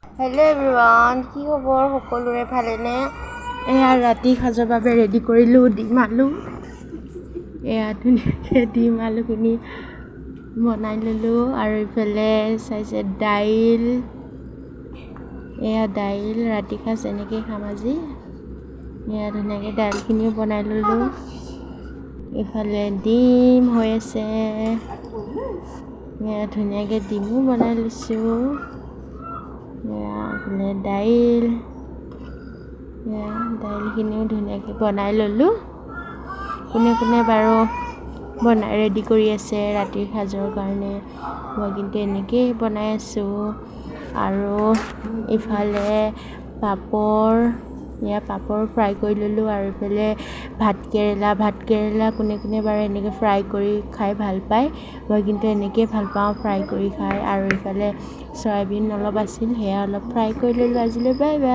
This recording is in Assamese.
হেল্ল' এভৰিৱান, কি খবৰ সকলোৰে ভালেনে? এয়া ৰাতি সাজৰ বাবে ৰেডি কৰিলোঁ ডিম আলু। এয়া ধুনীয়াকৈ ডিম আলুখিনি বনাই ল'লোঁ আৰু ইফালে চাইছে দাইল। এয়া দাইল, ৰাতি সাজ এনেকৈ খাম আজি। এয়া ধুনীয়াকৈ দাইলখিনিও বনাই ল'লোঁ। ইফালে ডিম হৈ আছে। এয়া ধুনীয়াকৈ ডিমো বনাই লৈছোঁ। এয়া দাইল, এয়া দাইলখিনিও ধুনীয়াকৈ বনাই ল'লোঁ। কোনে কোনে বাৰু ৰেডি কৰি আছে ৰাতিৰ সাজৰ কাৰণে। মই কিন্তু এনেকৈয়ে বনাই আছোঁ। আৰু ইফালে পাপৰ, এয়া পাপৰ ফ্ৰাই কৰি ল'লোঁ। আৰু ইফালে ভাতকেৰেলা কোনে কোনে বাৰু এনেকৈ ফ্ৰাই কৰি খাই ভাল পায়। মই কিন্তু এনেকৈয়ে ভাল পাওঁ ফ্ৰাই কৰি খাই। আৰু ইফালে চয়াবিন অলপ আছিল, সেয়া অলপ ফ্ৰাই কৰি ল'লোঁ। আজিলৈ বাই বাই।